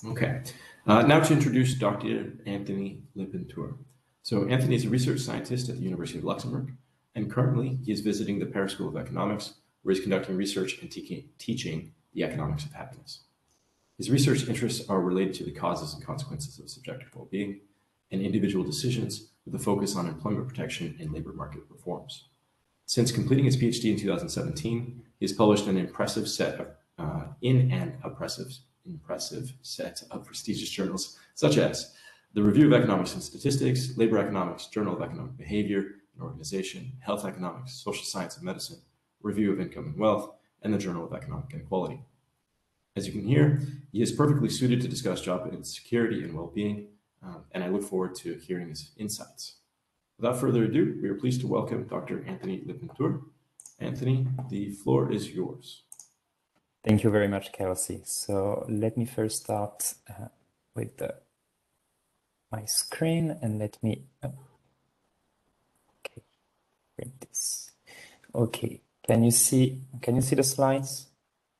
Okay. Now to introduce Dr. Anthony Lepinteur. So Anthony is a research scientist at the University of Luxembourg, and currently he is visiting the Paris School of Economics, where he's conducting research and teaching the economics of happiness. His research interests are related to the causes and consequences of subjective well-being and individual decisions with a focus on employment protection and labor market reforms. Since completing his PhD in 2017, he has published an impressive set of prestigious journals, such as the Review of Economics and Statistics, Labor Economics, Journal of Economic Behavior and Organization, Health Economics, Social Science and Medicine, Review of Income and Wealth, and the Journal of Economic Inequality. As you can hear, he is perfectly suited to discuss job insecurity and well-being, and I look forward to hearing his insights. Without further ado, we are pleased to welcome Dr. Anthony Lepinteur. Anthony, the floor is yours. Thank you very much, Kelsey. So let me first start with my screen, and let me bring this. Okay, can you see the slides?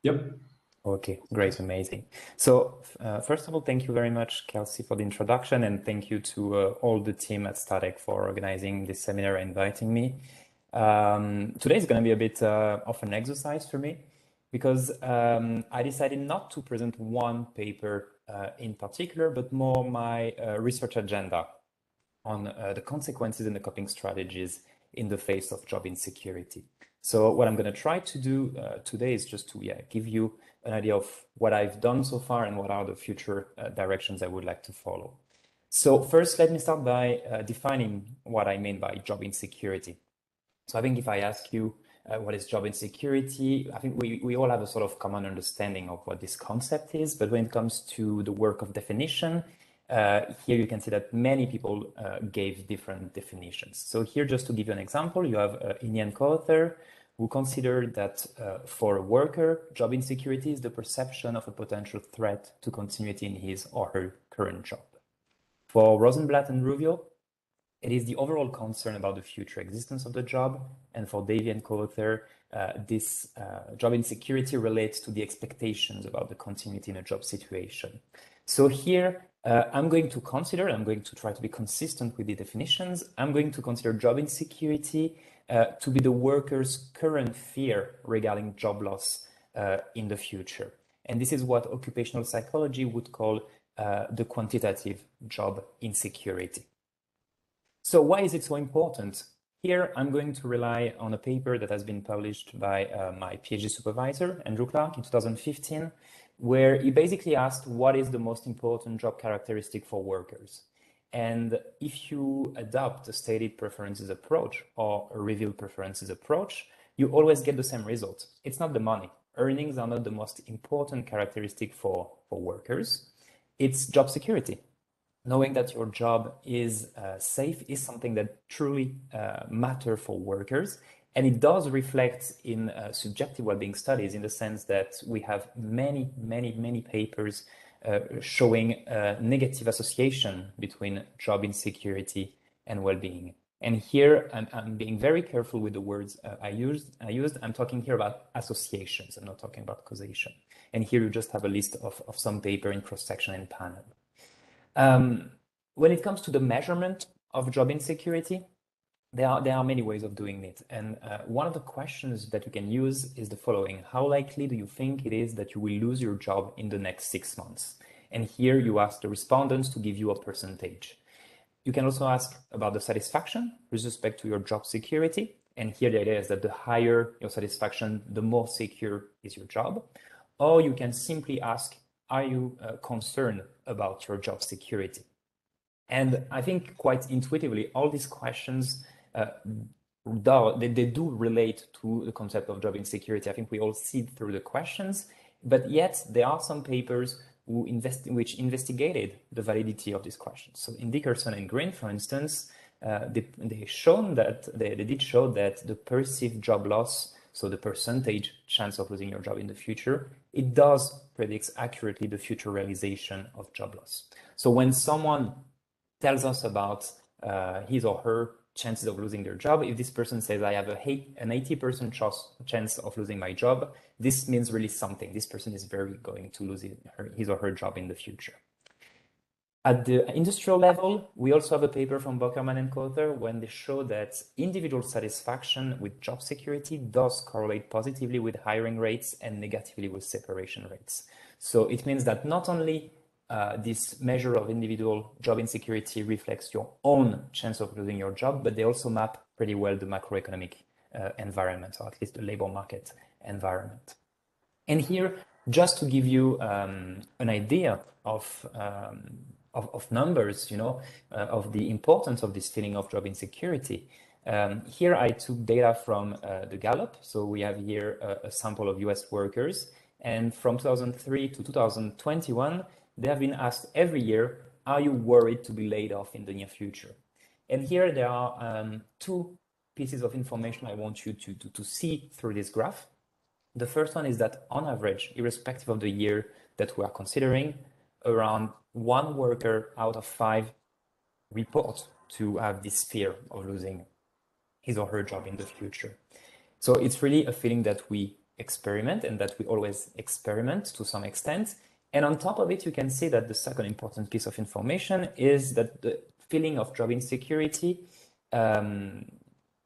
Yep. Okay, great, amazing. So first of all, thank you very much, Kelsey, for the introduction, and thank you to all the team at Static for organizing this seminar and inviting me. Today is going to be a bit of an exercise for me, because I decided not to present one paper in particular, but more my research agenda on the consequences and the coping strategies in the face of job insecurity. So what I'm going to try to do today is just to give you an idea of what I've done so far and what are the future directions I would like to follow. So first, let me start by defining what I mean by job insecurity. So I think if I ask you what is job insecurity, I think we all have a sort of common understanding of what this concept is, but when it comes to the work of definition, here you can see that many people gave different definitions. So here, just to give you an example, you have an Indian co-author who considered that for a worker, job insecurity is the perception of a potential threat to continuity in his or her current job. For Rosenblatt and Rubio, it is the overall concern about the future existence of the job. And for Davy and co-author, this job insecurity relates to the expectations about the continuity in a job situation. So here, I'm going to try to be consistent with the definitions. I'm going to consider job insecurity to be the worker's current fear regarding job loss in the future. And this is what occupational psychology would call the quantitative job insecurity. So why is it so important? Here, I'm going to rely on a paper that has been published by my PhD supervisor, Andrew Clark, in 2015, where he basically asked what is the most important job characteristic for workers. And if you adopt a stated preferences approach or a revealed preferences approach, you always get the same result. It's not the money. Earnings are not the most important characteristic for workers. It's job security. Knowing that your job is safe is something that truly matters for workers. And it does reflect in subjective well-being studies, in the sense that we have many papers showing negative association between job insecurity and well-being. And here I'm being very careful with the words I used. I'm talking here about associations. I'm not talking about causation. And here you just have a list of some paper in cross-section and panel. When it comes to the measurement of job insecurity, there are many ways of doing it. And one of the questions that you can use is the following: how likely do you think it is that you will lose your job in the next 6 months? And here you ask the respondents to give you a percentage. You can also ask about the satisfaction with respect to your job security. And here the idea is that the higher your satisfaction, the more secure is your job. Or you can simply ask, are you concerned about your job security? And I think quite intuitively, all these questions, they do relate to the concept of job insecurity. I think we all see through the questions, but yet there are some papers which investigated the validity of these questions. So in Dickerson and Green, for instance, they did show that the perceived job loss, so the percentage chance of losing your job in the future, it does predict accurately the future realization of job loss. So when someone tells us about his or her chances of losing their job, if this person says, I have an 80% chance of losing my job, this means really something. This person is very going to lose his or her job in the future. At the industrial level, we also have a paper from Bockerman and Kother when they show that individual satisfaction with job security does correlate positively with hiring rates and negatively with separation rates. So it means that not only this measure of individual job insecurity reflects your own chance of losing your job, but they also map pretty well the macroeconomic environment, or at least the labor market environment. And here, just to give you an idea of numbers, of the importance of this feeling of job insecurity. Here I took data from the Gallup. So we have here a sample of US workers. And from 2003 to 2021, they have been asked every year, are you worried to be laid off in the near future? And here there are two pieces of information I want you to see through this graph. The first one is that on average, irrespective of the year that we are considering, around 1 worker out of 5 report to have this fear of losing his or her job in the future. So it's really a feeling that we experiment and that we always experiment to some extent. And on top of it, you can see that the second important piece of information is that the feeling of job insecurity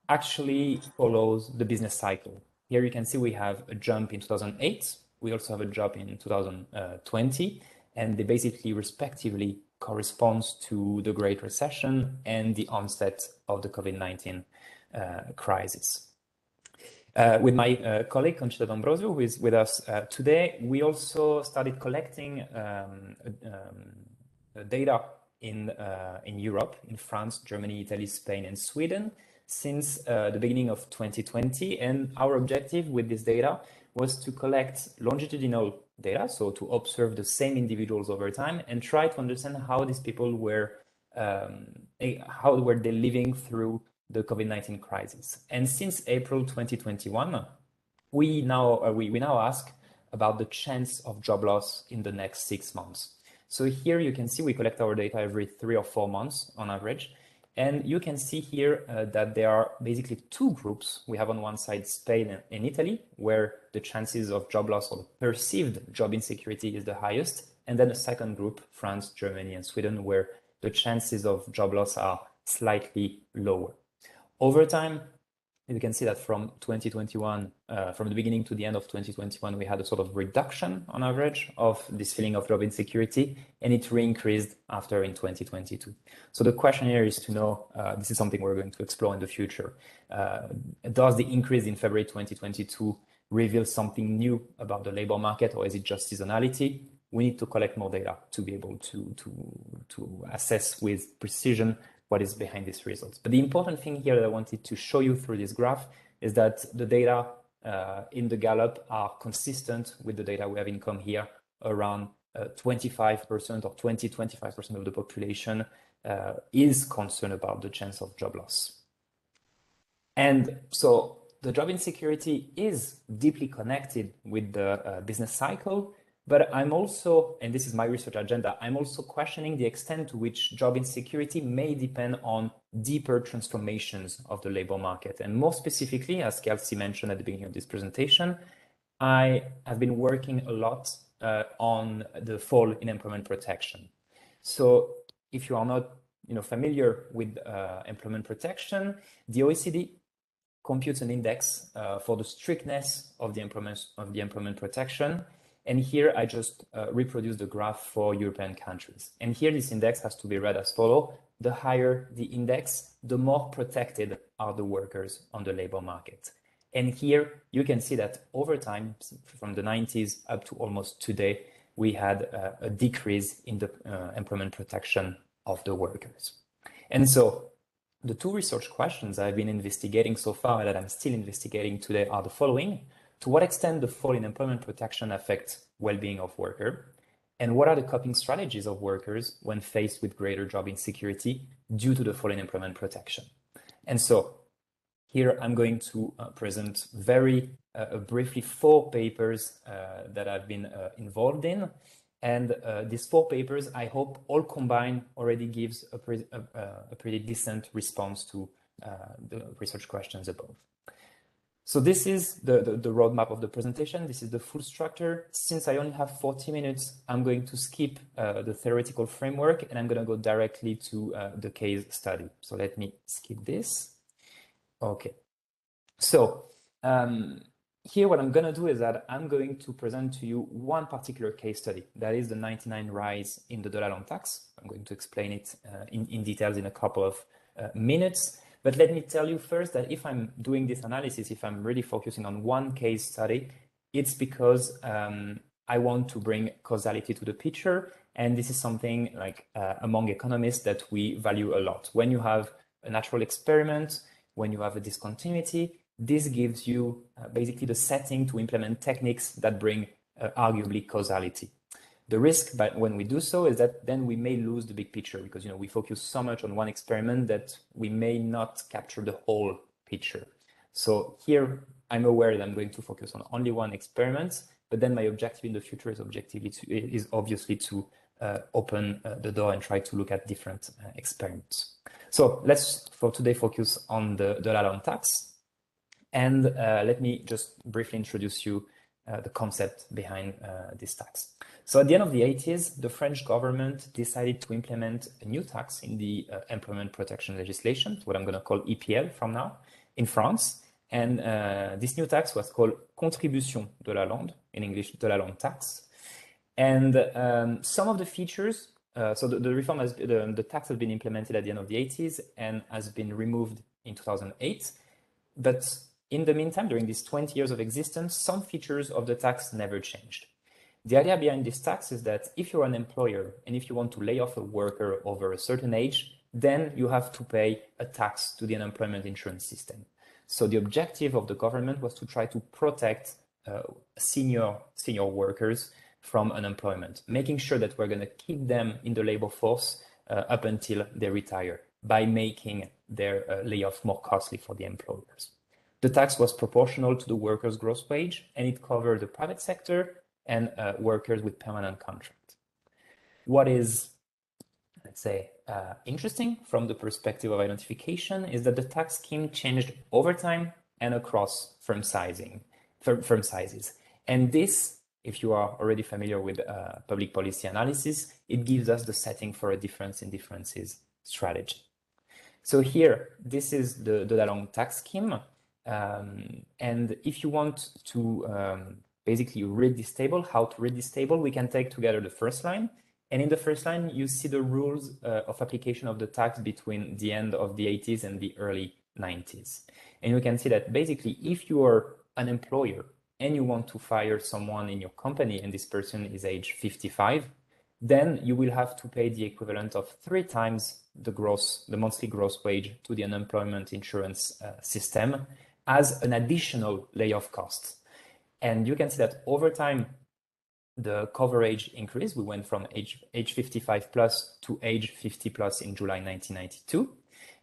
actually follows the business cycle. Here you can see we have a jump in 2008. We also have a jump in 2020, and they basically respectively corresponds to the Great Recession and the onset of the COVID-19 crisis. With my colleague Conchita D'Ambrosio, who is with us today, we also started collecting data in Europe, in France, Germany, Italy, Spain, and Sweden since the beginning of 2020. And our objective with this data was to collect longitudinal data, so to observe the same individuals over time and try to understand how these people were, how were they living through the COVID-19 crisis. And since April 2021, we now ask about the chance of job loss in the next 6 months. So here you can see we collect our data every 3 or 4 months on average. And you can see here that there are basically 2 groups. We have on one side Spain and Italy, where the chances of job loss or perceived job insecurity is the highest. And then a second group, France, Germany, and Sweden, where the chances of job loss are slightly lower. Over time, you can see that from 2021, from the beginning to the end of 2021, we had a sort of reduction on average of this feeling of job insecurity, and it re-increased after in 2022. So the question here is to know, this is something we're going to explore in the future. Does the increase in February 2022 reveal something new about the labor market, or is it just seasonality? We need to collect more data to be able to assess with precision what is behind these results. But the important thing here that I wanted to show you through this graph is that the data in the Gallup are consistent with the data we have in come here. Around 25% or 20-25% of the population is concerned about the chance of job loss. And so the job insecurity is deeply connected with the business cycle. But I'm also, and this is my research agenda, I'm also questioning the extent to which job insecurity may depend on deeper transformations of the labor market. And more specifically, as Kelsey mentioned at the beginning of this presentation, I have been working a lot on the fall in employment protection. So if you are not familiar with employment protection, the OECD computes an index for the strictness of the employment protection. And here I just reproduce the graph for European countries. And here this index has to be read as follows. The higher the index, the more protected are the workers on the labor market. And here you can see that over time, from the 90s up to almost today, we had a decrease in the employment protection of the workers. And so the 2 research questions I've been investigating so far that I'm still investigating today are the following. To what extent the fall in employment protection affects well-being of workers? And what are the coping strategies of workers when faced with greater job insecurity due to the fall in employment protection? And so here I'm going to present very briefly 4 papers that I've been involved in. And these 4 papers, I hope all combined already gives a pretty decent response to the research questions above. So this is the roadmap of the presentation. This is the full structure. Since I only have 40 minutes, I'm going to skip the theoretical framework and I'm going to go directly to the case study. So let me skip this. Okay. So here what I'm going to do is that I'm going to present to you one particular case study. That is the 99 rise in the de la Langue tax. I'm going to explain it in details in a couple of minutes. But let me tell you first that if I'm doing this analysis, if I'm really focusing on one case study, it's because I want to bring causality to the picture. And this is something like among economists that we value a lot. When you have a natural experiment, when you have a discontinuity, this gives you basically the setting to implement techniques that bring arguably causality. The risk when we do so is that then we may lose the big picture because we focus so much on one experiment that we may not capture the whole picture. So here I'm aware that I'm going to focus on only one experiment, but then my objective in the future is obviously to open the door and try to look at different experiments. So let's for today focus on the de la Langue tax, and let me just briefly introduce you the concept behind this tax. So at the end of the 80s, the French government decided to implement a new tax in the employment protection legislation, what I'm going to call EPL from now, in France. And this new tax was called Contribution de la Langue, in English, de la Langue tax. And some of the features, so the reform the tax has been implemented at the end of the 80s and has been removed in 2008. But in the meantime, during these 20 years of existence, some features of the tax never changed. The idea behind this tax is that if you're an employer and if you want to lay off a worker over a certain age, then you have to pay a tax to the unemployment insurance system. So the objective of the government was to try to protect senior workers from unemployment, making sure that we're going to keep them in the labor force up until they retire by making their layoff more costly for the employers. The tax was proportional to the worker's gross wage, and it covered the private sector and workers with permanent contract. What is, let's say, interesting from the perspective of identification is that the tax scheme changed over time and across firm sizes. And this, if you are already familiar with public policy analysis, it gives us the setting for a difference in differences strategy. So here, this is the de la Langue tax scheme. And if you want to basically read this table, how to read this table, we can take together the first line. And in the first line, you see the rules of application of the tax between the end of the 80s and the early 90s. And you can see that basically, if you are an employer and you want to fire someone in your company and this person is age 55, then you will have to pay the equivalent of 3 times the monthly gross wage to the unemployment insurance system as an additional layoff cost. And you can see that over time, the coverage increased. We went from age 55 plus to age 50 plus in July 1992.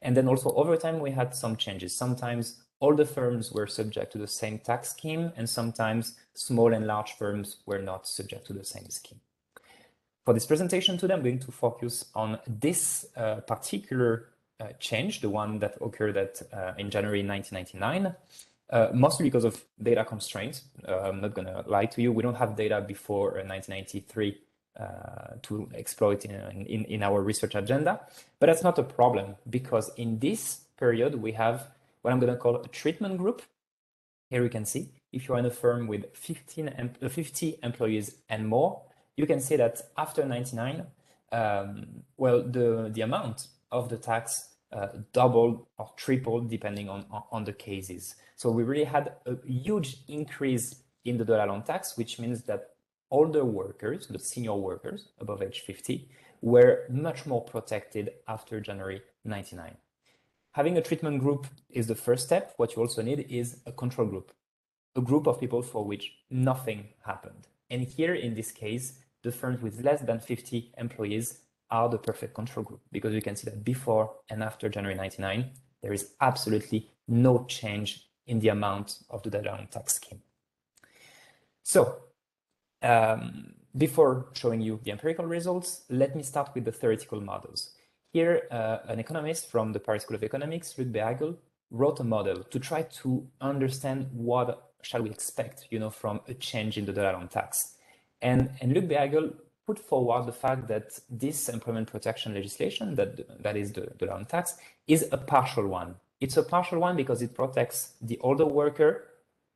And then also over time, we had some changes. Sometimes all the firms were subject to the same tax scheme, and sometimes small and large firms were not subject to the same scheme. For this presentation today, I'm going to focus on this particular change, the one that occurred in January 1999. Mostly because of data constraints. I'm not going to lie to you. We don't have data before 1993 to exploit in our research agenda. But that's not a problem because in this period, we have what I'm going to call a treatment group. Here you can see if you're in a firm with 50 employees and more, you can see that after 99, the amount of the tax doubled or tripled depending on the cases. So we really had a huge increase in the de la Langue tax, which means that older workers, the senior workers above age 50, were much more protected after January 99. Having a treatment group is the first step. What you also need is a control group, a group of people for which nothing happened. And here in this case, the firms with less than 50 employees are the perfect control group because you can see that before and after January 99, there is absolutely no change in the amount of the de la Langue tax scheme. So before showing you the empirical results, let me start with the theoretical models. Here, an economist from the Paris School of Economics, Luc Beagel, wrote a model to try to understand what shall we expect, from a change in the dollar on tax. And Luc Beigel put forward the fact that this employment protection legislation, that is the dollar on tax, is a partial one. It's a partial one because it protects the older worker,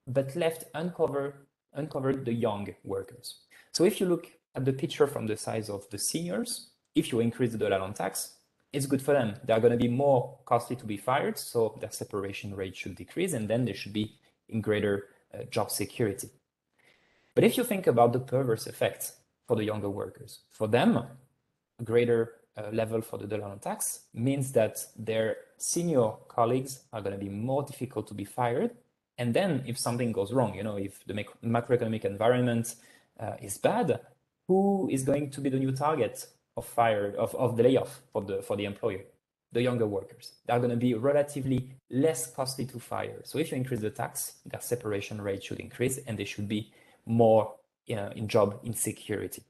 but left uncovered the young workers. So if you look at the picture from the size of the seniors, if you increase the dollar on tax, it's good for them. They're going to be more costly to be fired, so their separation rate should decrease, and then they should be in greater job security. But if you think about the perverse effects for the younger workers, for them, a greater level for the dollar on tax means that their senior colleagues are going to be more difficult to be fired. And then if something goes wrong, if the macroeconomic environment is bad, who is going to be the new target of the layoff for the employer? The younger workers. They are going to be relatively less costly to fire. So if you increase the tax, their separation rate should increase and they should be more in job insecurity.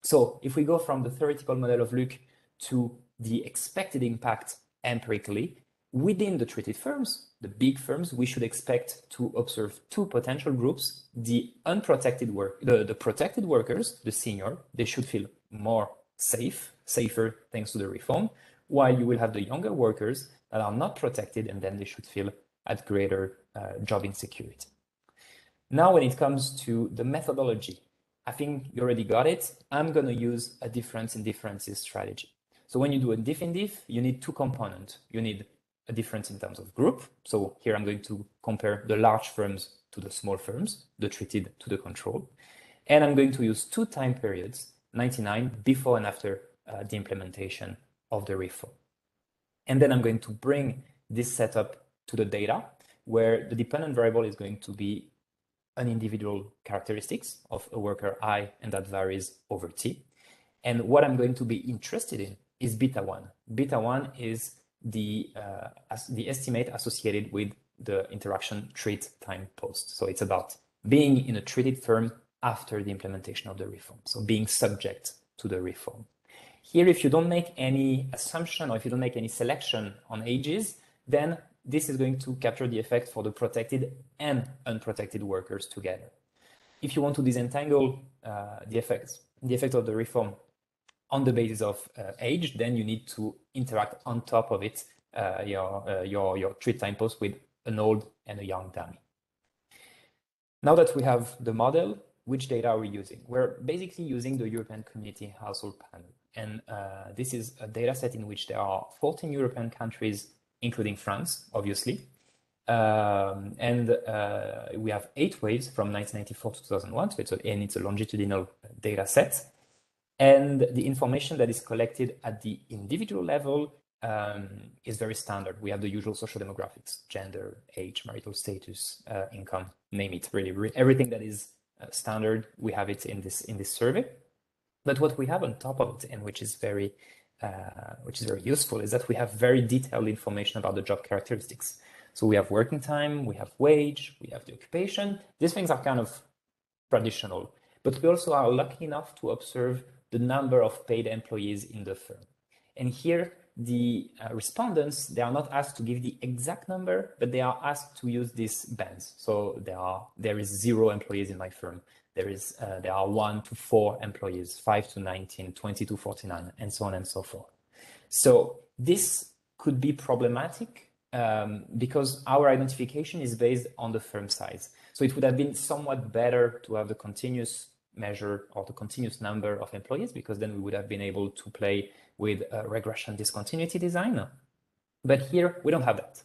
So if we go from the theoretical model of Luc to the expected impact empirically, within the treated firms, the big firms, we should expect to observe two potential groups. The the protected workers, the senior, they should feel more safer thanks to the reform, while you will have the younger workers that are not protected, and then they should feel at greater job insecurity. Now, when it comes to the methodology, I think you already got it. I'm going to use a difference in differences strategy. So when you do a diff in diff, you need two components. You need a difference in terms of group. So here I'm going to compare the large firms to the small firms, the treated to the control. And I'm going to use two time periods, 99 before and after the implementation of the reform. And then I'm going to bring this setup to the data, where the dependent variable is going to be an individual characteristics of a worker I, and that varies over T. And what I'm going to be interested in is beta 1. Beta 1 is the estimate associated with the interaction treat time post. So it's about being in a treated firm after the implementation of the reform, so being subject to the reform. Here, if you don't make any assumption or if you don't make any selection on ages, then this is going to capture the effect for the protected and unprotected workers together. If you want to disentangle the effect of the reform on the basis of age, then you need to interact on top of it, your treat time post with an old and a young dummy. Now that we have the model, which data are we using? We're basically using the European Community Household Panel. And this is a data set in which there are 14 European countries, including France, obviously. And we have 8 waves from 1994 to 2001, so it's a longitudinal data set. And the information that is collected at the individual level is very standard. We have the usual social demographics, gender, age, marital status, income, name it, really everything that is standard, we have it in this survey. But what we have on top of it, and which is very useful, is that we have very detailed information about the job characteristics. So we have working time, we have wage, we have the occupation. These things are kind of traditional, but we also are lucky enough to observe the number of paid employees in the firm. And here, the respondents, they are not asked to give the exact number, but they are asked to use these bands. So there is 0 employees in my firm. There are 1 to 4 employees, 5 to 19, 20 to 49, and so on and so forth. So this could be problematic because our identification is based on the firm size. So it would have been somewhat better to have the continuous measure or the continuous number of employees, because then we would have been able to play with regression discontinuity design. But here we don't have that.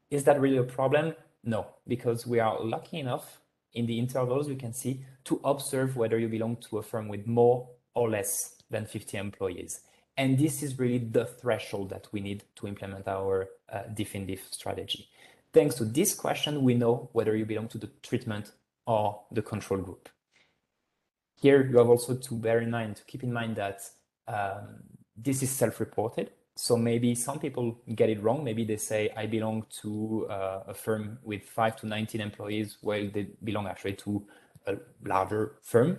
Is that really a problem? No, because we are lucky enough in the intervals we can see to observe whether you belong to a firm with more or less than 50 employees. And this is really the threshold that we need to implement our diff in diff strategy. Thanks to this question, we know whether you belong to the treatment or the control group. Here you have also to keep in mind that this is self-reported. So maybe some people get it wrong. Maybe they say, I belong to a firm with 5 to 19 employees, while they belong actually to a larger firm.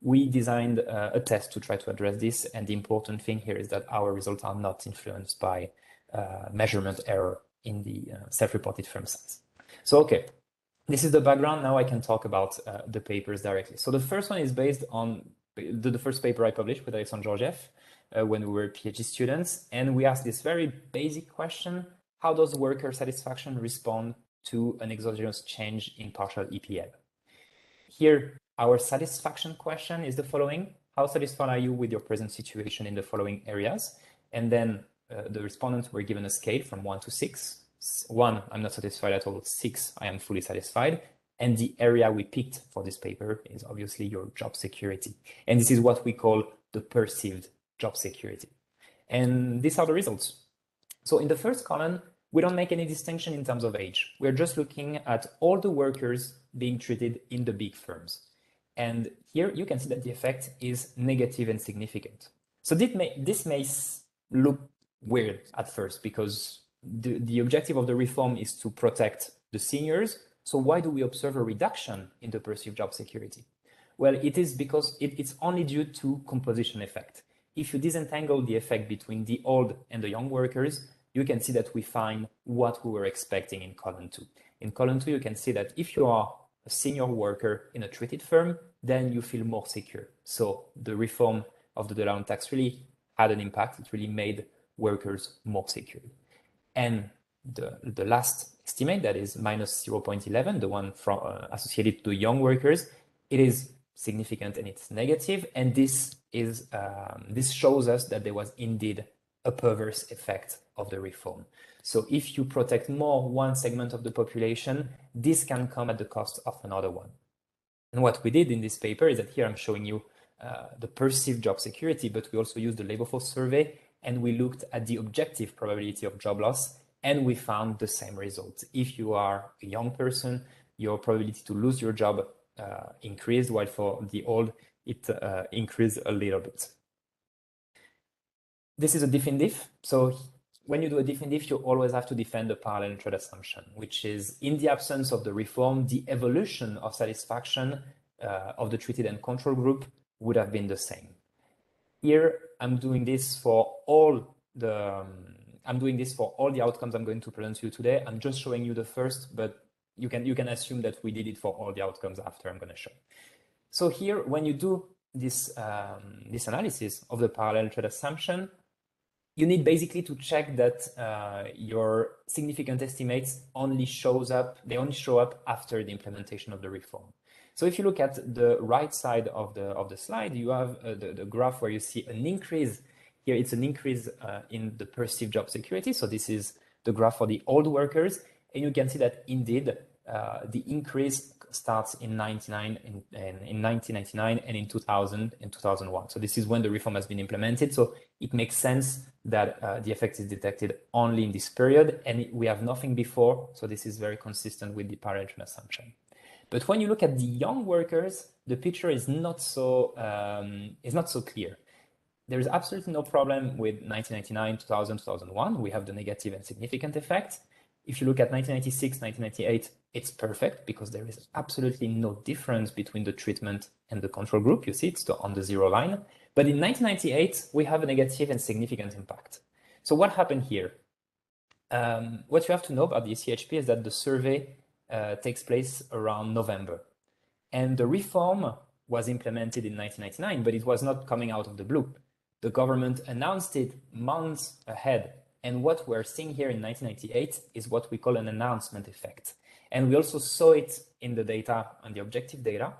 We designed a test to try to address this. And the important thing here is that our results are not influenced by measurement error in the self-reported firm size. So, okay, this is the background. Now I can talk about the papers directly. So the first one is based on the first paper I published with Alexandre Georgiev when we were PhD students. And we asked this very basic question: how does worker satisfaction respond to an exogenous change in partial EPL? Here, our satisfaction question is the following: how satisfied are you with your present situation in the following areas? And then the respondents were given a scale from 1 to 6. 1, I'm not satisfied at all. 6, I am fully satisfied. And the area we picked for this paper is obviously your job security. And this is what we call the perceived job security. And these are the results. So in the first column, we don't make any distinction in terms of age. We're just looking at all the workers being treated in the big firms. And here you can see that the effect is negative and significant. So this may look weird at first, because the objective of the reform is to protect the seniors. So why do we observe a reduction in the perceived job security? Well, it is because it's only due to composition effect. If you disentangle the effect between the old and the young workers, you can see that we find what we were expecting in column 2. In column 2, you can see that if you are a senior worker in a treated firm, then you feel more secure. So the reform of the dollar tax really had an impact. It really made workers more secure. And the last estimate, that is minus 0.11, the one from associated to young workers, it is significant and it's negative. And this shows us that there was indeed a perverse effect of the reform. So if you protect more one segment of the population, this can come at the cost of another one. And what we did in this paper is that here I'm showing you the perceived job security, but we also used the labor force survey, and we looked at the objective probability of job loss, and we found the same result. If you are a young person, your probability to lose your job increased, while for the old, it increased a little bit. This is a diff in diff. So when you do a diff in diff, you always have to defend the parallel trade assumption, which is, in the absence of the reform, the evolution of satisfaction of the treated and control group would have been the same. Here, I'm doing this for all the outcomes I'm going to present to you today. I'm just showing you the first, but you can assume that we did it for all the outcomes after I'm going to show. So here, when you do this analysis of the parallel trade assumption, you need basically to check that your significant estimates only show up after the implementation of the reform. So if you look at the right side of the slide, you have the graph where you see an increase. Here it's an increase in the perceived job security. So this is the graph for the old workers. And you can see that indeed the increase starts in 1999 and in 2000 and 2001. So this is when the reform has been implemented. So it makes sense that the effect is detected only in this period, and we have nothing before. So this is very consistent with the parallel trend assumption. But when you look at the young workers, the picture is not so clear. There is absolutely no problem with 1999, 2000, 2001. We have the negative and significant effect. If you look at 1996, 1998, it's perfect because there is absolutely no difference between the treatment and the control group. You see, it's on the 0 line. But in 1998, we have a negative and significant impact. So what happened here? What you have to know about the CHP is that the survey takes place around November. And the reform was implemented in 1999, but it was not coming out of the blue. The government announced it months ahead. And what we're seeing here in 1998 is what we call an announcement effect. And we also saw it in the data, on the objective data.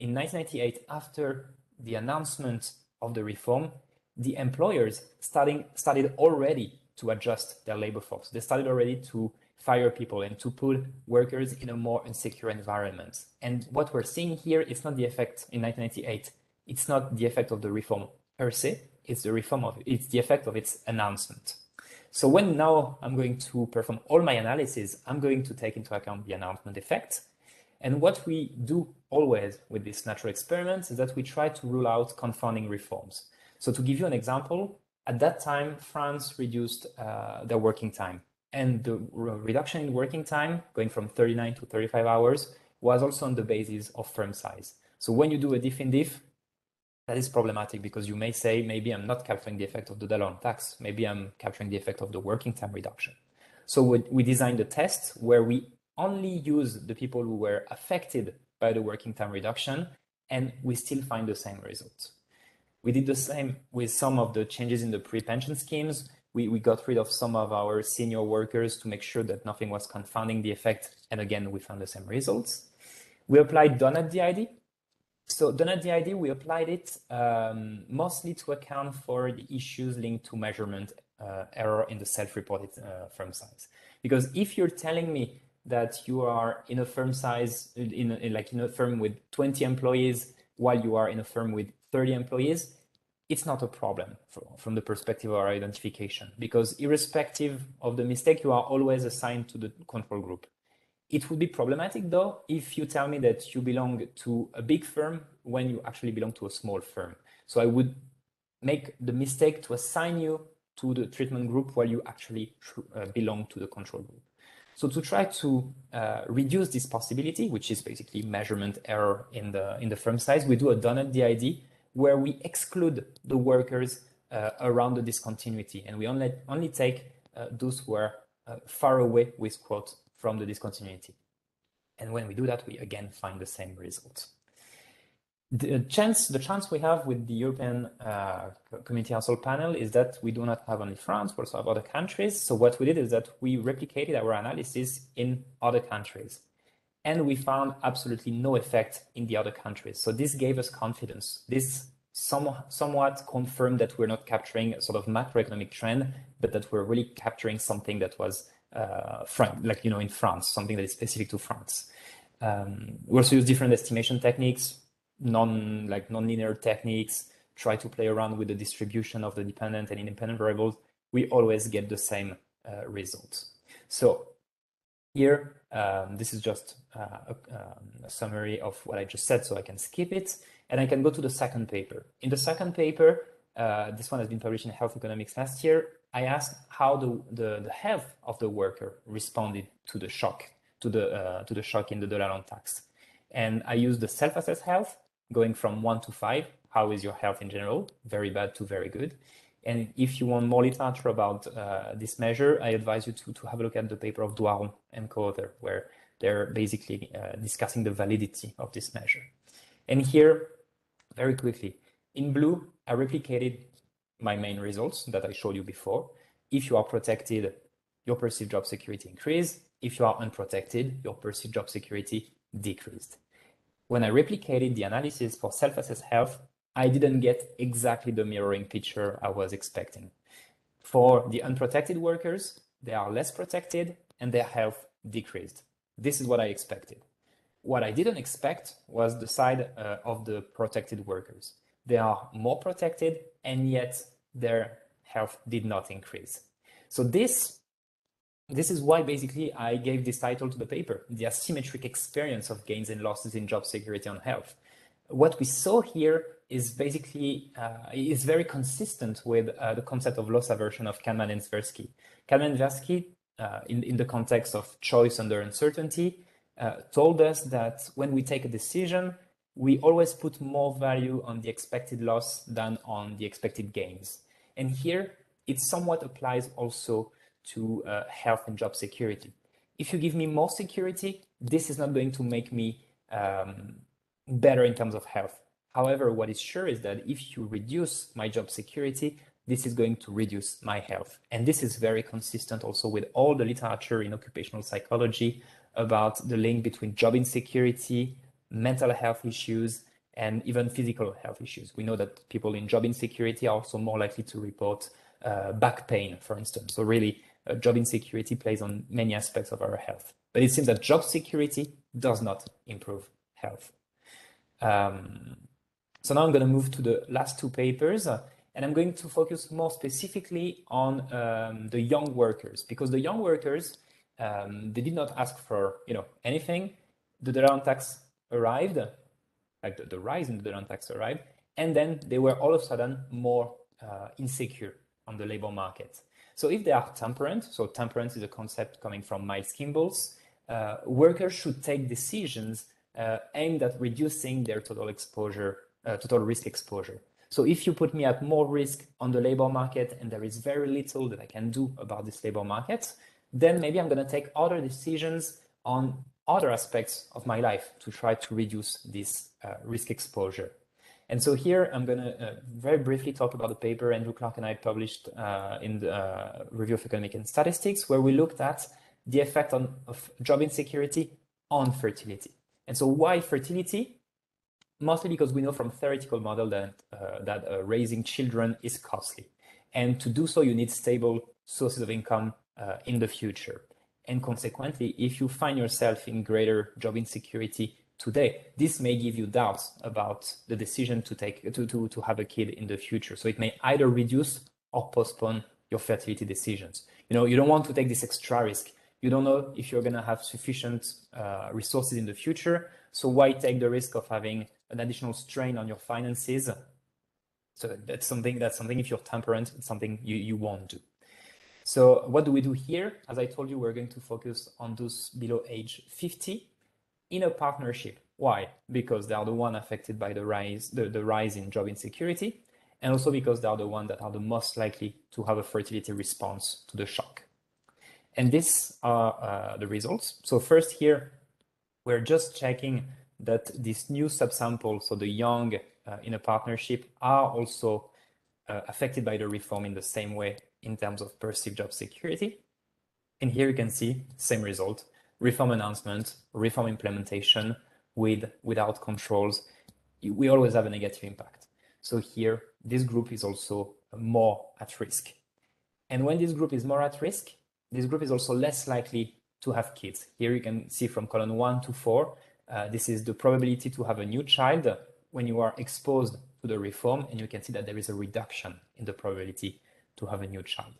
In 1998, after the announcement of the reform, the employers started already to adjust their labor force. They started already to fire people and to put workers in a more insecure environment. And what we're seeing here is not the effect in 1998. It's not the effect of the reform per se. It's the effect of its announcement. So when now I'm going to perform all my analysis, I'm going to take into account the announcement effect. And what we do always with this natural experiments is that we try to rule out confounding reforms. So to give you an example, at that time, France reduced their working time. And the reduction in working time, going from 39 to 35 hours, was also on the basis of firm size. So when you do a diff in diff, that is problematic because you may say, maybe I'm not capturing the effect of the dollar on tax. Maybe I'm capturing the effect of the working time reduction. So we designed a test where we only use the people who were affected by the working time reduction, and we still find the same results. We did the same with some of the changes in the pre-pension schemes. We got rid of some of our senior workers to make sure that nothing was confounding the effect. And again, we found the same results. We applied donut DID. So donut DID, we applied it mostly to account for the issues linked to measurement error in the self-reported firm size. Because if you're telling me that you are in a firm size, in a firm with 20 employees, while you are in a firm with 30 employees, it's not a problem from the perspective of our identification, because irrespective of the mistake, you are always assigned to the control group. It would be problematic though if you tell me that you belong to a big firm when you actually belong to a small firm. So I would make the mistake to assign you to the treatment group while you actually belong to the control group. So to try to reduce this possibility, which is basically measurement error in the firm size, we do a donut DID where we exclude the workers around the discontinuity, and we only take those who are far away with quote from the discontinuity. And when we do that, we again find the same results. The chance we have with the European Community Council panel is that we do not have only France, we also have other countries. So what we did is that we replicated our analysis in other countries, and we found absolutely no effect in the other countries. So this gave us confidence. This somewhat confirmed that we're not capturing a sort of macroeconomic trend, but that we're really capturing something that was in France, something that is specific to France. We also use different estimation techniques, non-linear techniques, try to play around with the distribution of the dependent and independent variables. We always get the same results. So here, this is just a summary of what I just said, so I can skip it. And I can go to the second paper. In the second paper, this one has been published in Health Economics last year, I asked how the health of the worker responded to the shock, to the shock in the dollar tax. And I used the self-assessed health, going from 1 to 5. How is your health in general? Very bad to very good. And if you want more literature about this measure, I advise you to have a look at the paper of Doiron and co-author, where they're basically discussing the validity of this measure. And here, very quickly, in blue, I replicated my main results that I showed you before. If you are protected, your perceived job security increased. If you are unprotected, your perceived job security decreased. When I replicated the analysis for self-assessed health, I didn't get exactly the mirroring picture I was expecting. For the unprotected workers, they are less protected and their health decreased. This is what I expected. What I didn't expect was the side of the protected workers. They are more protected and yet their health did not increase. So this is why basically I gave this title to the paper, The Asymmetric Experience of Gains and Losses in Job Security on Health. What we saw here is basically is very consistent with the concept of loss aversion of Kahneman and Tversky. Kahneman and Tversky, in the context of choice under uncertainty, told us that when we take a decision, we always put more value on the expected loss than on the expected gains. And here, it somewhat applies also to health and job security. If you give me more security, this is not going to make me better in terms of health. However, what is sure is that if you reduce my job security, this is going to reduce my health. And this is very consistent also with all the literature in occupational psychology about the link between job insecurity, mental health issues, and even physical health issues. We know that people in job insecurity are also more likely to report back pain, for instance. So really, job insecurity plays on many aspects of our health. But it seems that job security does not improve health. So now I'm going to move to the last two papers, and I'm going to focus more specifically on the young workers, because the young workers, they did not ask for anything. The dollar tax arrived, like the rise in the dollar tax arrived, and then they were all of a sudden more insecure on the labor market. So if they are temperant, so temperance is a concept coming from Miles Kimball's, workers should take decisions aimed at reducing their total exposure, total risk exposure. So if you put me at more risk on the labor market and there is very little that I can do about this labor market, then maybe I'm going to take other decisions on other aspects of my life to try to reduce this risk exposure. And so here I'm going to very briefly talk about the paper Andrew Clark and I published in the Review of Economic and Statistics, where we looked at the effect of job insecurity on fertility. And so why fertility? Mostly because we know from theoretical model that raising children is costly. And to do so, you need stable sources of income in the future. And consequently, if you find yourself in greater job insecurity today, this may give you doubts about the decision to take to have a kid in the future. So it may either reduce or postpone your fertility decisions. You don't want to take this extra risk. You don't know if you're going to have sufficient resources in the future. So why take the risk of having an additional strain on your finances? So that's something if you're temperant, it's something you won't do. So what do we do here? As I told you, we're going to focus on those below age 50 in a partnership. Why? Because they are the one affected by the rise in job insecurity, and also because they are the one that are the most likely to have a fertility response to the shock. And these are the results. So first here, we're just checking that this new subsample, so the young in a partnership, are also affected by the reform in the same way in terms of perceived job security. And here you can see same result, reform announcement, reform implementation without controls. We always have a negative impact. So here, this group is also more at risk. And when this group is more at risk, this group is also less likely to have kids. Here you can see from column 1 to 4, this is the probability to have a new child when you are exposed to the reform, and you can see that there is a reduction in the probability to have a new child.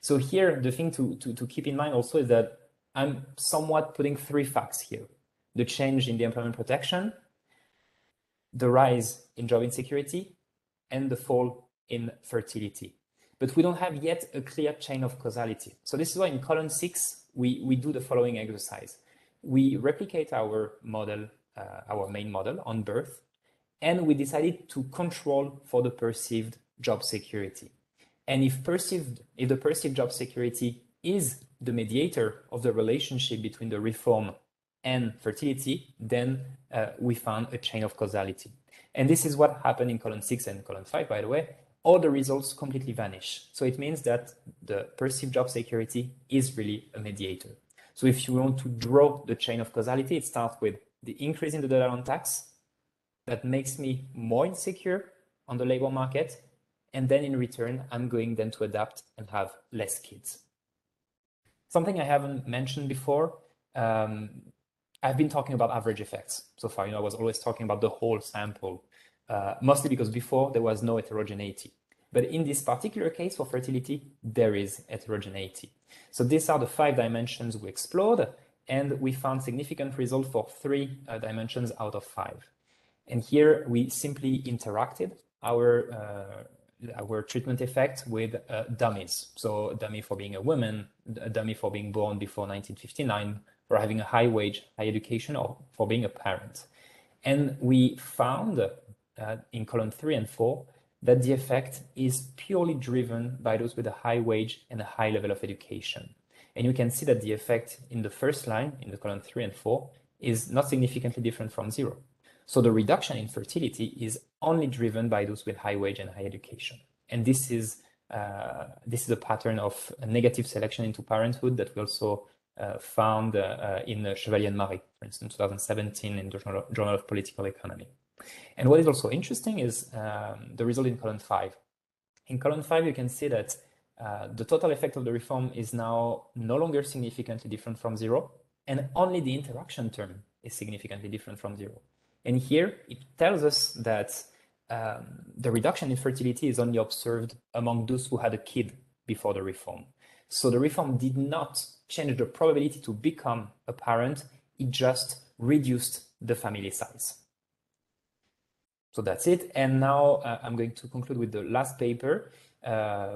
So here, the thing to keep in mind also is that I'm somewhat putting 3 facts here: the change in the employment protection, the rise in job insecurity, and the fall in fertility. But we don't have yet a clear chain of causality. So this is why in column 6, we do the following exercise. We replicate our model, our main model on birth, and we decided to control for the perceived job security. And if the perceived job security is the mediator of the relationship between the reform and fertility, then we found a chain of causality. And this is what happened in column 6 and column 5, by the way. All the results completely vanish. So it means that the perceived job security is really a mediator. So if you want to draw the chain of causality, it starts with the increase in the dollar on tax that makes me more insecure on the labor market. And then in return, I'm going then to adapt and have less kids. Something I haven't mentioned before, I've been talking about average effects so far. I was always talking about the whole sample, mostly because before there was no heterogeneity. But in this particular case for fertility, there is heterogeneity. So these are the 5 dimensions we explored, and we found significant results for 3 dimensions out of 5. And here we simply interacted our treatment effect with dummies. So a dummy for being a woman, a dummy for being born before 1959, for having a high wage, high education, or for being a parent. And we found in column 3 and 4 that the effect is purely driven by those with a high wage and a high level of education. And you can see that the effect in the first line, in the column 3 and 4, is not significantly different from 0. So the reduction in fertility is only driven by those with high wage and high education. And this is a pattern of a negative selection into parenthood that we also found in Chevalier and Marie, for instance, 2017 in the Journal of Political Economy. And what is also interesting is the result in column 5. In column 5, you can see that the total effect of the reform is now no longer significantly different from 0, and only the interaction term is significantly different from 0. And here it tells us that the reduction in fertility is only observed among those who had a kid before the reform. So the reform did not change the probability to become a parent, it just reduced the family size. So that's it. And now I'm going to conclude with the last paper,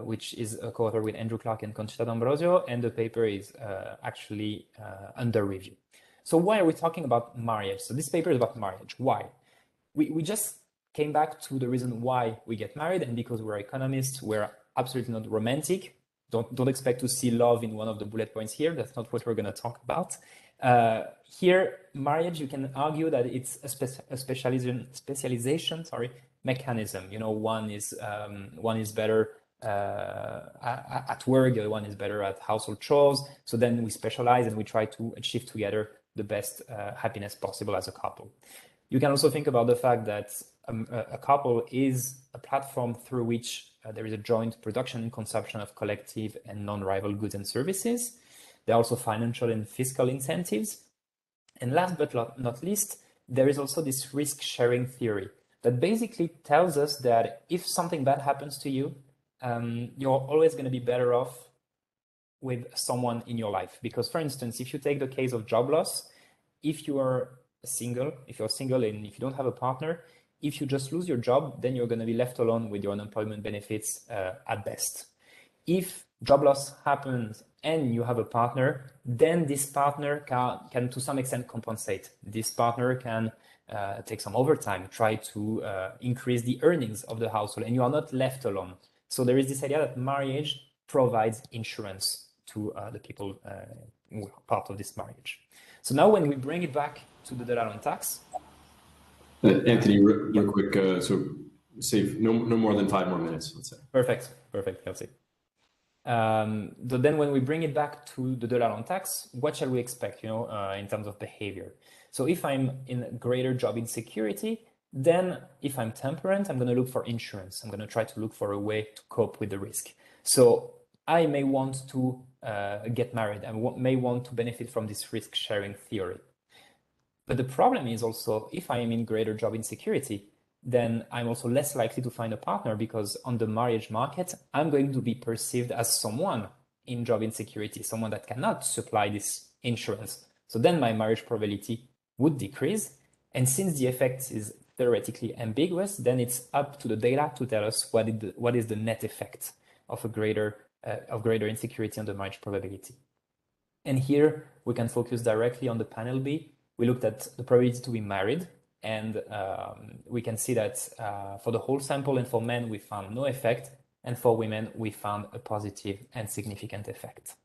which is a co-author with Andrew Clark and Conchita D'Ambrosio, and the paper is actually under review. So why are we talking about marriage? So this paper is about marriage. Why? We just came back to the reason why we get married, and because we're economists, we're absolutely not romantic. don't expect to see love in one of the bullet points here. That's not what we're going to talk about. Here, marriage, you can argue that it's a specialization mechanism. You know, one is better at work, the other one is better at household chores. So then we specialize and we try to achieve together the best happiness possible as a couple. You can also think about the fact that a couple is a platform through which there is a joint production and consumption of collective and non-rival goods and services. There are also financial and fiscal incentives. And last but not least, there is also this risk-sharing theory that basically tells us that if something bad happens to you, you're always going to be better off with someone in your life. Because, for instance, if you take the case of job loss, if you're single and if you don't have a partner, if you just lose your job, then you're going to be left alone with your unemployment benefits at best. If job loss happens and you have a partner, then this partner can to some extent compensate. This partner can take some overtime, try to increase the earnings of the household, and you are not left alone. So there is this idea that marriage provides insurance to the people who are part of this marriage. So now when we bring it back to the Delalanne tax. Anthony, real quick, so save no more than 5 more minutes, let's say. Perfect, Kelsey. So then when we bring it back to the Delalanne tax, what shall we expect, in terms of behavior? So if I'm in greater job insecurity, then if I'm temperant, I'm going to look for insurance. I'm going to try to look for a way to cope with the risk. So I may want to get married. I may want to benefit from this risk-sharing theory. But the problem is also, if I am in greater job insecurity, then I'm also less likely to find a partner, because on the marriage market, I'm going to be perceived as someone in job insecurity, someone that cannot supply this insurance. So then my marriage probability would decrease. And since the effect is theoretically ambiguous, then it's up to the data to tell us what is the net effect of a greater insecurity on the marriage probability. And here we can focus directly on the panel B. We looked at the probability to be married, and we can see that for the whole sample and for men, we found no effect, and for women, we found a positive and significant effect.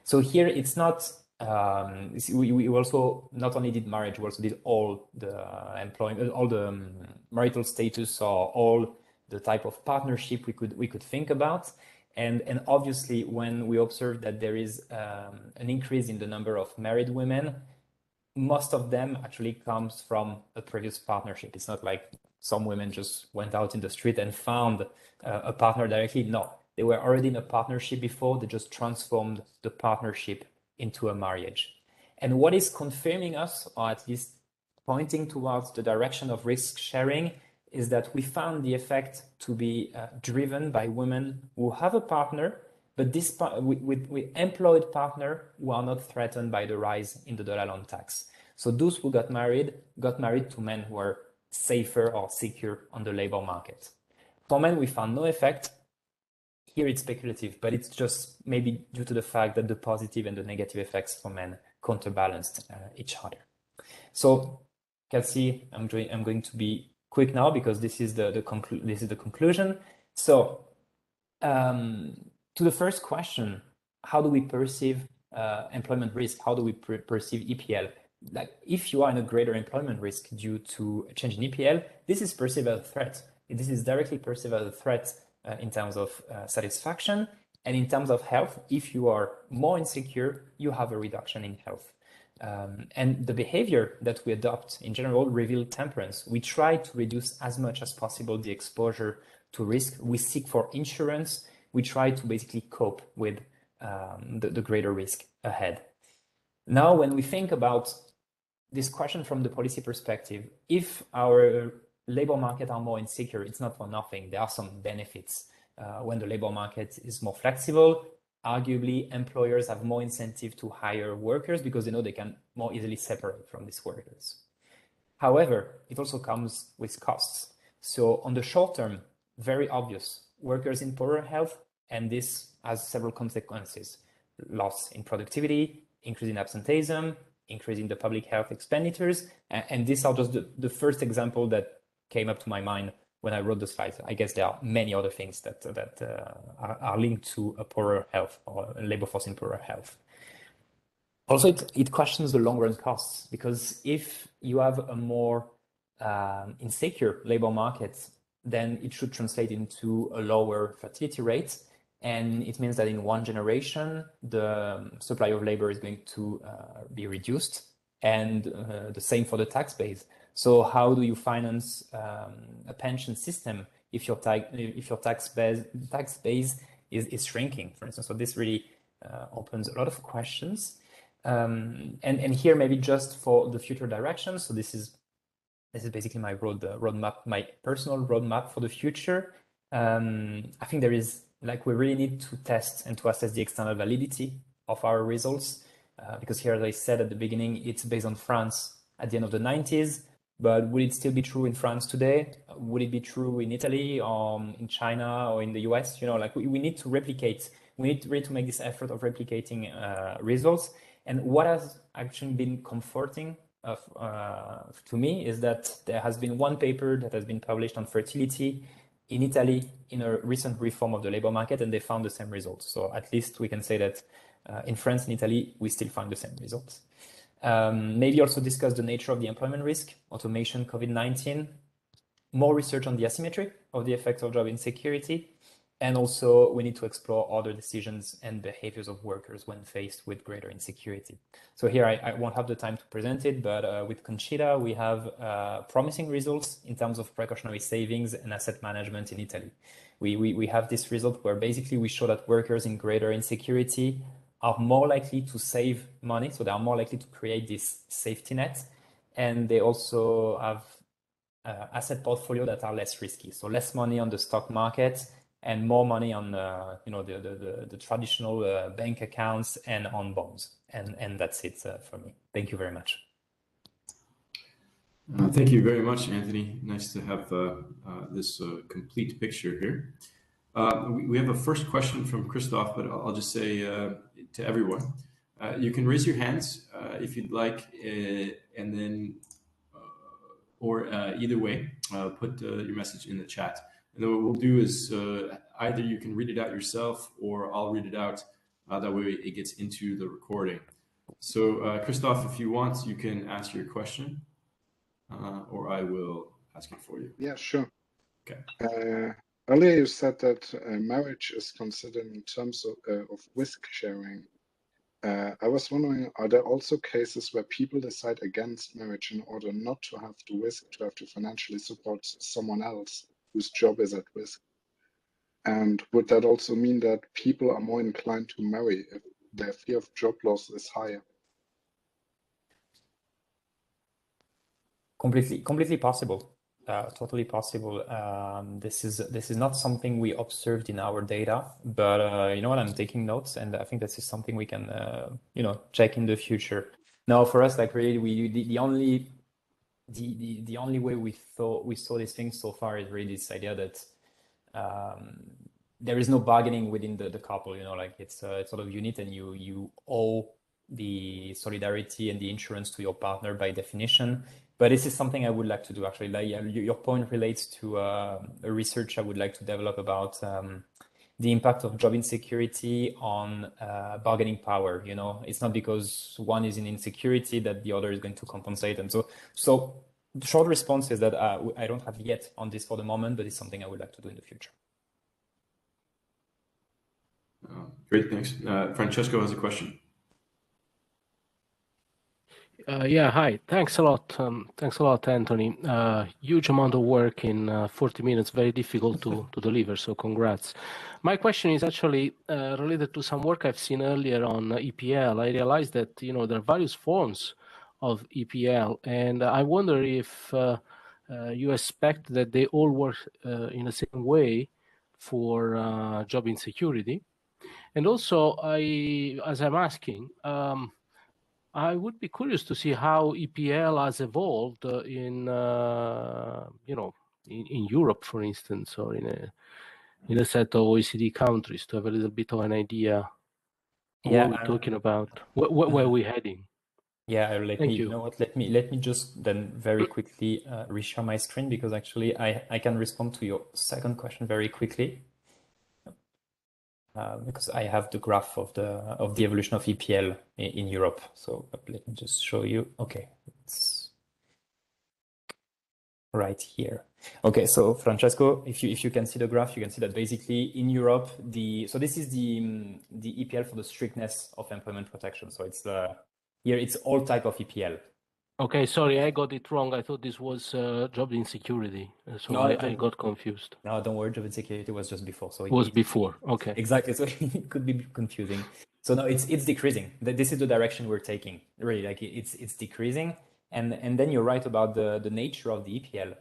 So here it's not, we also not only did marriage, we also did all the employment, all the marital status, or all the type of partnership we could think about. And obviously, when we observe that there is an increase in the number of married women, most of them actually comes from a previous partnership. It's not like some women just went out in the street and found a partner directly. No, they were already in a partnership before. They just transformed the partnership into a marriage. And what is confirming us, or at least pointing towards the direction of risk sharing, is that we found the effect to be driven by women who have a partner, but this with employed partner who are not threatened by the rise in the Delalanne tax. So those who got married to men who are safer or secure on the labor market. For men, we found no effect. Here it's speculative, but it's just maybe due to the fact that the positive and the negative effects for men counterbalanced each other. So, Kelsey, I'm going to be quick now because this is the conclusion. So, to the first question, how do we perceive employment risk? How do we perceive EPL? Like, if you are in a greater employment risk due to a change in EPL, this is perceived as a threat. This is directly perceived as a threat in terms of satisfaction, and in terms of health. If you are more insecure, you have a reduction in health. And the behavior that we adopt in general reveal temperance. We try to reduce as much as possible the exposure to risk. We seek for insurance. We try to basically cope with the greater risk ahead. Now, when we think about this question from the policy perspective, if our labor market are more insecure, it's not for nothing. There are some benefits. When the labor market is more flexible, arguably employers have more incentive to hire workers because they know they can more easily separate from these workers. However, it also comes with costs. So on the short term, very obvious, workers in poorer health, and this has several consequences: loss in productivity, increase in absenteeism, increase in the public health expenditures. And these are just the first example that came up to my mind when I wrote the slides. I guess there are many other things that are linked to a poorer health or a labor force in poorer health. Also, it questions the long run costs, because if you have a more insecure labor market, then it should translate into a lower fertility rate. And it means that in one generation, the supply of labor is going to be reduced, and the same for the tax base. So how do you finance a pension system if your tax base is shrinking, for instance? So this really opens a lot of questions. And here maybe just for the future direction. So this is basically my roadmap, my personal roadmap for the future. I think there is, like, we really need to test and to assess the external validity of our results, because here, as I said at the beginning, it's based on France at the end of the 90s. But would it still be true in France today? Would it be true in Italy or in China or in the US? Like, we need to replicate. We need really to make this effort of replicating results. And what has actually been comforting to me is that there has been one paper that has been published on fertility in Italy in a recent reform of the labor market, and they found the same results. So at least we can say that in France and Italy, we still find the same results. Maybe also discuss the nature of the employment risk, automation, COVID-19, more research on the asymmetry of the effects of job insecurity. And also we need to explore other decisions and behaviors of workers when faced with greater insecurity. So here I won't have the time to present it, but with Conchita, we have promising results in terms of precautionary savings and asset management in Italy. We have this result where basically we show that workers in greater insecurity are more likely to save money. So they are more likely to create this safety net. And they also have asset portfolio that are less risky. So less money on the stock market and more money on the traditional bank accounts and on bonds. And that's it for me. Thank you very much. Thank you very much, Anthony. Nice to have this complete picture here. We have a first question from Christoph, but I'll just say to everyone, you can raise your hands if you'd like, and then, or either way, put your message in the chat. And then what we'll do is either you can read it out yourself or I'll read it out. That way it gets into the recording. So Christoph, if you want, you can ask your question or I will ask it for you. Yeah, sure. Okay. Earlier you said that marriage is considered in terms of risk sharing. I was wondering, are there also cases where people decide against marriage in order not to have to risk, to have to financially support someone else whose job is at risk? And would that also mean that people are more inclined to marry if their fear of job loss is higher? Completely possible. Totally possible. This is not something we observed in our data, but you know what? I'm taking notes, and I think this is something we can check in the future. Now, for us, like really, the only way we saw these things so far is really this idea that there is no bargaining within the couple. Like it's sort of unit, and you owe the solidarity and the insurance to your partner by definition. But this is something I would like to do, actually. Like, your point relates to a research I would like to develop about the impact of job insecurity on bargaining power. It's not because one is in insecurity that the other is going to compensate. And so the short response is that I don't have yet on this for the moment, but it's something I would like to do in the future. Great, thanks. Francesco has a question. Yeah, hi. Thanks a lot. Thanks a lot, Anthony. Huge amount of work in 40 minutes, very difficult to deliver, so congrats. My question is actually related to some work I've seen earlier on EPL. I realized that, there are various forms of EPL, and I wonder if you expect that they all work in the same way for job insecurity. And also, as I'm asking, I would be curious to see how EPL has evolved in Europe, for instance, or in a set of OECD countries, to have a little bit of an idea of what we're talking about, where we're heading. Yeah, Thank you. you know what, let me just then very quickly reshare my screen, because actually I can respond to your second question very quickly. Because I have the graph of the evolution of EPL in Europe. So let me just show you. Okay, it's right here. Okay, so Francesco, if you can see the graph, you can see that basically in Europe so this is the EPL for the strictness of employment protection. So it's here it's all type of EPL. Okay, sorry, I got it wrong. I thought this was job insecurity, so No, I got confused. No, don't worry, job insecurity was just before. So it was before. Okay. Exactly. So it could be confusing. So no, it's decreasing. This is the direction we're taking. Really, like it's decreasing. And then you're right about the nature of the EPL.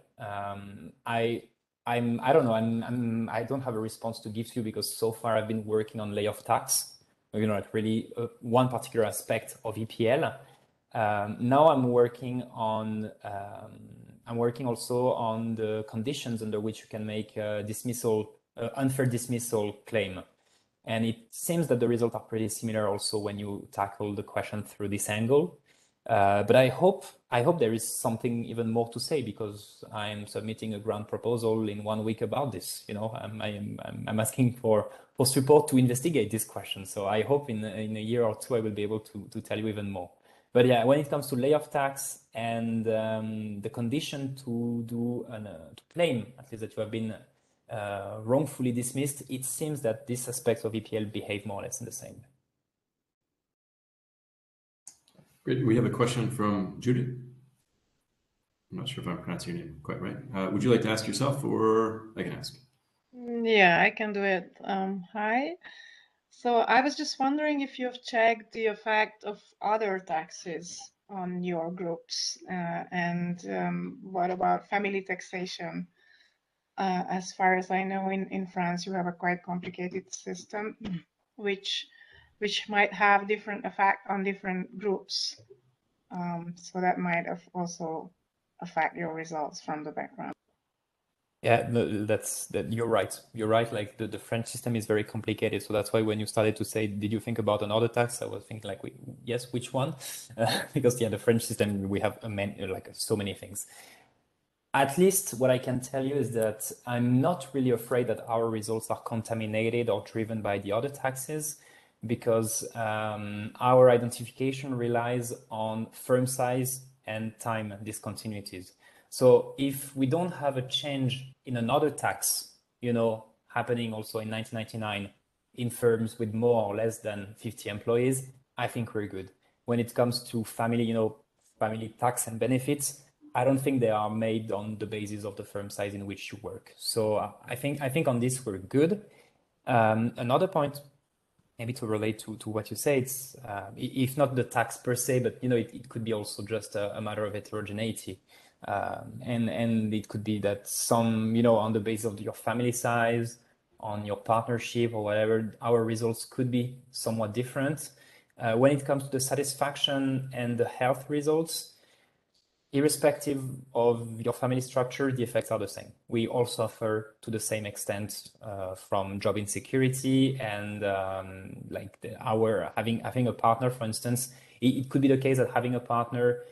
I don't know. I don't have a response to give to you, because so far I've been working on layoff tax. You know, like really one particular aspect of EPL. Now I'm working on. I'm working also on the conditions under which you can make a dismissal, unfair dismissal claim. And it seems that the results are pretty similar also when you tackle the question through this angle. But I hope there is something even more to say, because I'm submitting a grant proposal in 1 week about this. You know, I'm asking for support to investigate this question. So I hope in a year or two I will be able to tell you even more. But yeah, when it comes to layoff tax and the condition to claim at least that you have been wrongfully dismissed, it seems that these aspects of EPL behave more or less in the same way. Great. We have a question from Judith. I'm not sure if I'm pronouncing your name quite right. Would you like to ask yourself, or I can ask? Yeah, I can do it. Hi. So I was just wondering if you've checked the effect of other taxes on your groups, and what about family taxation? As far as I know, in France, you have a quite complicated system, which might have different effect on different groups. So that might have also affect your results from the background. Yeah, no, you're right. You're right. Like the French system is very complicated. So that's why when you started to say, did you think about another tax? I was thinking like, yes, which one? Because yeah, the French system, we have like so many things. At least what I can tell you is that I'm not really afraid that our results are contaminated or driven by the other taxes, because our identification relies on firm size and time discontinuities. So if we don't have a change in another tax, you know, happening also in 1999 in firms with more or less than 50 employees, I think we're good. When it comes to family, you know, family tax and benefits, I don't think they are made on the basis of the firm size in which you work. So I think on this we're good. Another point, maybe to relate to what you say, it's if not the tax per se, but you know, it could be also just a matter of heterogeneity. And it could be that some, you know, on the basis of your family size, on your partnership or whatever, our results could be somewhat different. When it comes to the satisfaction and the health results, irrespective of your family structure, the effects are the same. We all suffer to the same extent from job insecurity, and having a partner, for instance, it could be the case that having a partner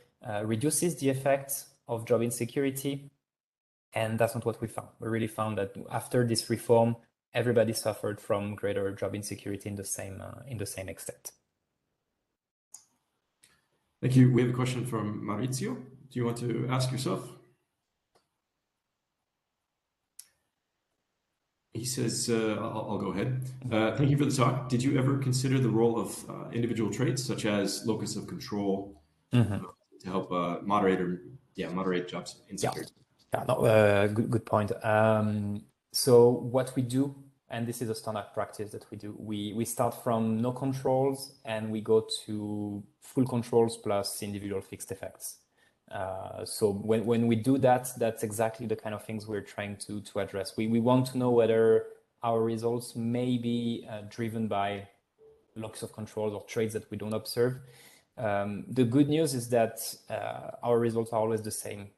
reduces the effect of job insecurity, and that's not what we found. We really found that after this reform, everybody suffered from greater job insecurity in the same extent. Thank you. We have a question from Maurizio. Do you want to ask yourself? He says, I'll go ahead. Thank you for the talk. Did you ever consider the role of individual traits, such as locus of control, to help moderate job insecurity? Yeah, no, good point. So what we do, and this is a standard practice that we do, we start from no controls and we go to full controls plus individual fixed effects. So when we do that, that's exactly the kind of things we're trying to address. We want to know whether our results may be driven by locus of controls or traits that we don't observe. The good news is that our results are always the same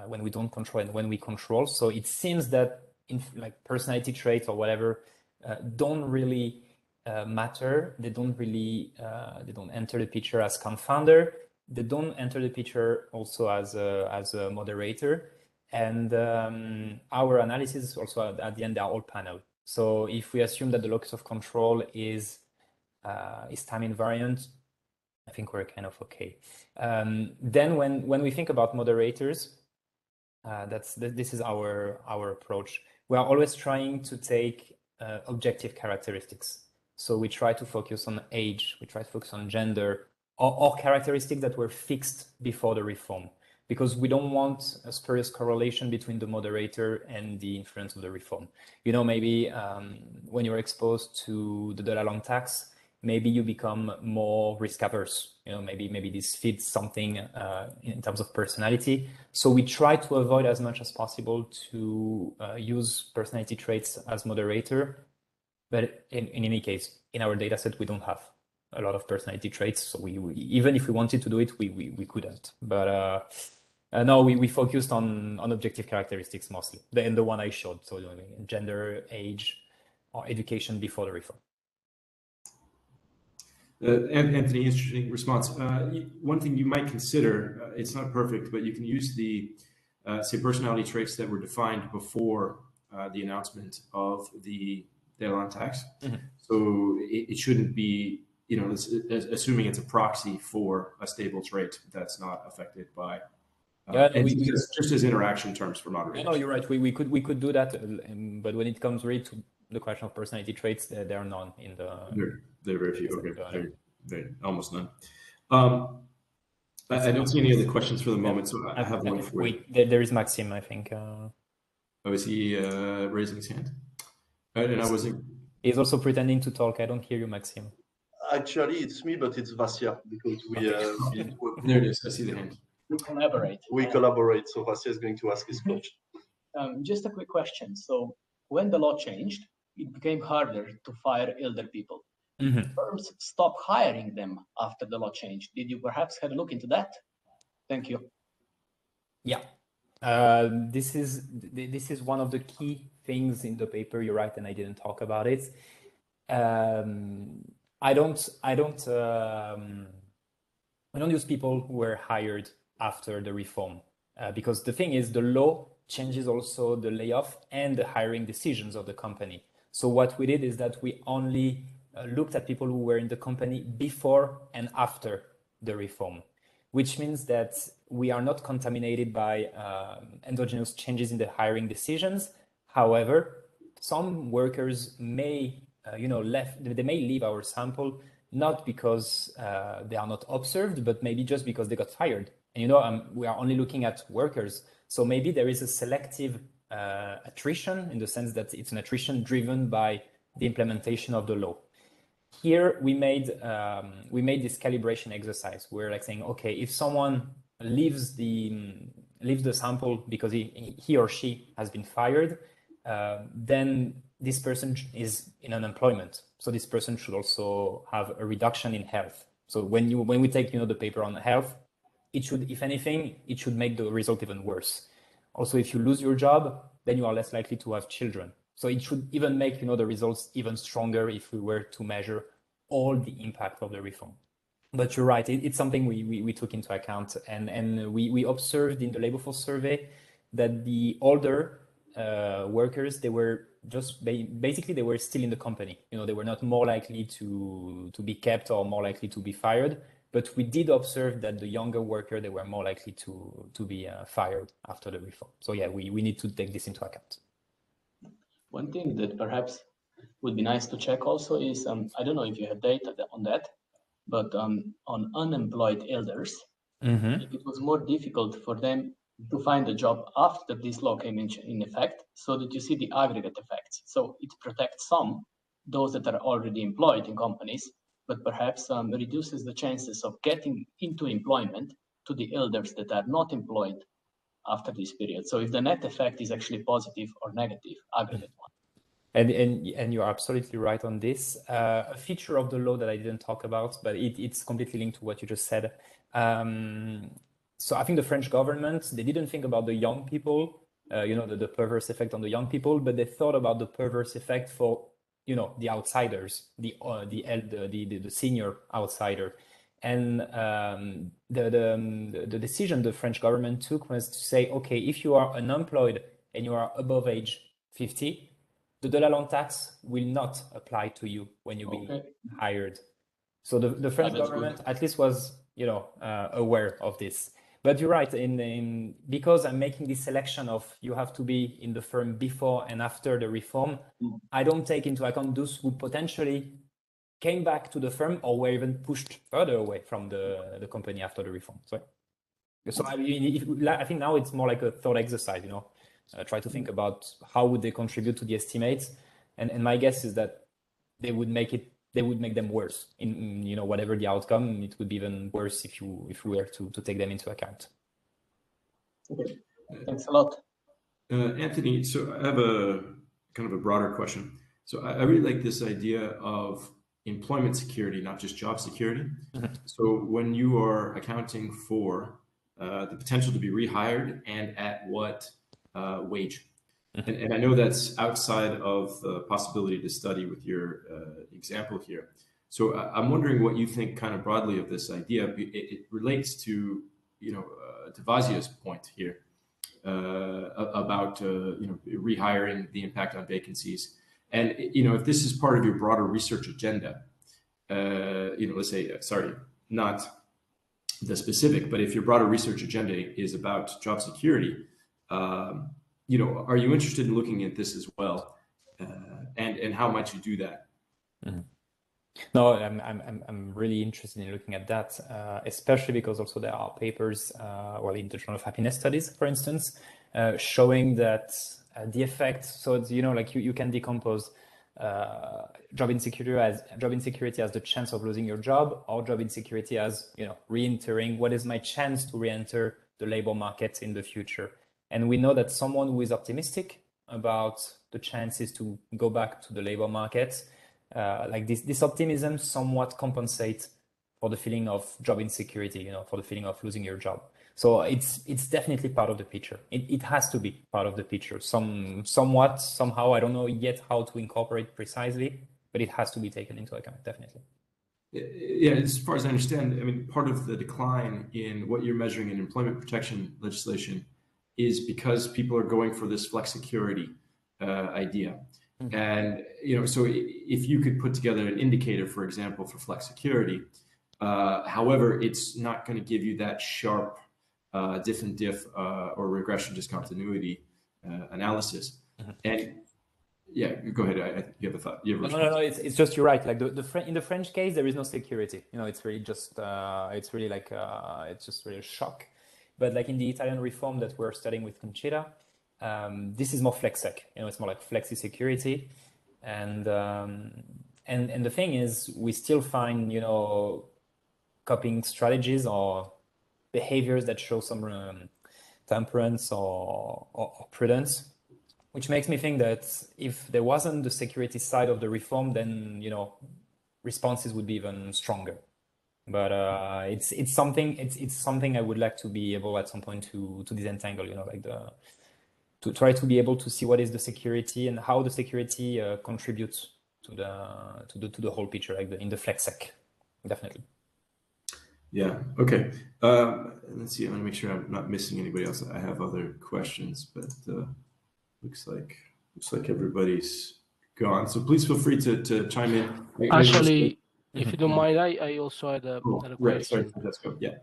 when we don't control and when we control. So it seems that like personality traits or whatever don't really matter. They don't enter the picture as confounder. they don't enter the picture also as a moderator. And our analysis also at the end, they are all panel. So if we assume that the locus of control is time invariant, I think we're kind of okay. Then when we think about moderators, this is our approach. We are always trying to take objective characteristics. So we try to focus on age, we try to focus on gender, or characteristics that were fixed before the reform, because we don't want a spurious correlation between the moderator and the influence of the reform. You know, maybe when you're exposed to the dollar long tax, maybe you become more risk averse. You know, maybe this fits something in terms of personality. So we try to avoid as much as possible to use personality traits as moderator. But in any case, in our data set, we don't have a lot of personality traits. So we even if we wanted to do it, we couldn't. But no, we focused on objective characteristics mostly, and the one I showed. So gender, age, or education before the reform. Anthony, interesting response. One thing you might consider, it's not perfect, but you can use the, say, personality traits that were defined before the announcement of the Dayland tax. Mm-hmm. So it shouldn't be, you know, assuming it's a proxy for a stable trait that's not affected by, just as interaction terms for moderators. No, you're right. We could do that, but when it comes really to the question of personality traits, there are none in the. There are very few. Okay, they're almost none. I don't see any other questions for the moment, so I have one for you. There is Maxime, I think. Oh, is he raising his hand? And I wasn't. He's also pretending to talk. I don't hear you, Maxime. Actually, it's me, but it's Vasya because we. There it is. I see the hand. We collaborate. We collaborate. So Vasya is going to ask his question. Just a quick question. So when the law changed, it became harder to fire elder people. Mm-hmm. Firms stopped hiring them after the law changed. Did you perhaps have a look into that? Thank you. Yeah. This is one of the key things in the paper. You're right, and I didn't talk about it. I don't use people who were hired after the reform because the thing is the law changes also the layoff and the hiring decisions of the company. So what we did is that we only looked at people who were in the company before and after the reform, which means that we are not contaminated by endogenous changes in the hiring decisions. However, some workers may, they may leave our sample not because they are not observed, but maybe just because they got fired. And we are only looking at workers, so maybe there is a selective attrition in the sense that it's an attrition driven by the implementation of the law. Here we made this calibration exercise. We're like saying, okay, if someone leaves the sample because he or she has been fired, then this person is in unemployment. So this person should also have a reduction in health. So when we take the paper on health, it should, if anything, it should make the result even worse. Also, if you lose your job, then you are less likely to have children. So it should even make the results even stronger if we were to measure all the impact of the reform. But you're right, it's something we took into account, and we observed in the labor force survey that the older workers, they were just basically they were still in the company. They were not more likely to be kept or more likely to be fired. But we did observe that the younger worker, they were more likely to be fired after the reform. So yeah, we need to take this into account. One thing that perhaps would be nice to check also is, I don't know if you have data on that, but on unemployed elders, if it was more difficult for them to find a job after this law came in effect, so that you see the aggregate effects. So it protects those that are already employed in companies, but perhaps reduces the chances of getting into employment to the elders that are not employed after this period. So if the net effect is actually positive or negative, aggregate one. And you're absolutely right on this. A feature of the law that I didn't talk about, but it's completely linked to what you just said. So I think the French government, they didn't think about the young people, the perverse effect on the young people, but they thought about the perverse effect for the outsiders, the senior outsider. And the decision the French government took was to say, okay, if you are unemployed and you are above age 50, the Delalande tax will not apply to you when you be hired. So the French government at least was, aware of this. But you're right, because I'm making this selection of you have to be in the firm before and after the reform, I don't take into account those who potentially came back to the firm or were even pushed further away from the company after the reform. So I mean, I think now it's more like a thought exercise, try to think about how would they contribute to the estimates. And my guess is that they would make them worse in whatever the outcome. It would be even worse if we were to take them into account. Okay, thanks a lot. Anthony, so I have a kind of a broader question. So I really like this idea of employment security, not just job security. Mm-hmm. So when you are accounting for the potential to be rehired and at what wage. Mm-hmm. And I know that's outside of the possibility to study with your example here. So I'm wondering what you think kind of broadly of this idea. It relates to, to Vasia's point here about, rehiring, the impact on vacancies. And, if this is part of your broader research agenda, let's say, not the specific, but if your broader research agenda is about job security, are you interested in looking at this as well? And how might you do that? Mm-hmm. No, I'm really interested in looking at that, especially because also there are papers, in the Journal of Happiness Studies, for instance, showing that the effect. So it's, you can decompose job insecurity as the chance of losing your job, or job insecurity as re-entering. What is my chance to re-enter the labor market in the future? And we know that someone who is optimistic about the chances to go back to the labor market, this optimism somewhat compensates for the feeling of job insecurity, for the feeling of losing your job. So it's definitely part of the picture. It has to be part of the picture. Somewhat, somehow, I don't know yet how to incorporate precisely, but it has to be taken into account, definitely. Yeah, as far as I understand, I mean, part of the decline in what you're measuring in employment protection legislation is because people are going for this flexicurity idea. Mm-hmm. And, so if you could put together an indicator, for example, for flexicurity, however, it's not going to give you that sharp diff and diff or regression discontinuity analysis. Mm-hmm. And yeah, go ahead. You have a thought. You have a no. It's just you're right. Like in the French case, there is no security. It's really just it's really like it's just really a shock. But like in the Italian reform that we're studying with Conchita, this is more flexsec. It's more like flexi security, and the thing is, we still find coping strategies or behaviors that show some temperance or prudence, which makes me think that if there wasn't the security side of the reform, then responses would be even stronger. But it's something I would like to be able at some point to disentangle, to try to be able to see what is the security and how the security contributes to the whole picture, like in the flexsec, definitely. Yeah. Okay. Let's see. I want to make sure I'm not missing anybody else. I have other questions, but looks like everybody's gone. So please feel free to chime in. Actually, if you don't mind, I also had a question. Right. Sorry. Let's go. Yeah.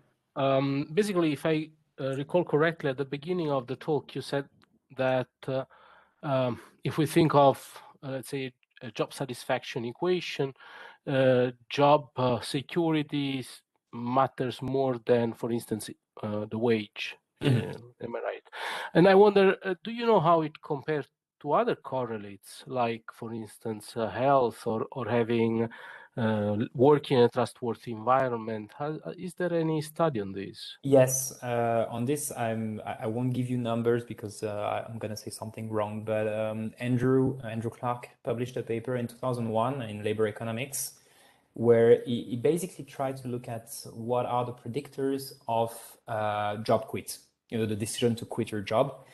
Basically, if I recall correctly, at the beginning of the talk, you said that if we think of, let's say, a job satisfaction equation, job security matters more than, for instance, the wage. Mm-hmm. Am I right? And I wonder, do you know how it compares to other correlates, like, for instance, health or having working in a trustworthy environment? Is there any study on this? Yes, on this, I won't give you numbers because I'm gonna say something wrong. But Andrew Clark published a paper in 2001 in Labor Economics, where he basically tried to look at what are the predictors of job quit, the decision to quit your job.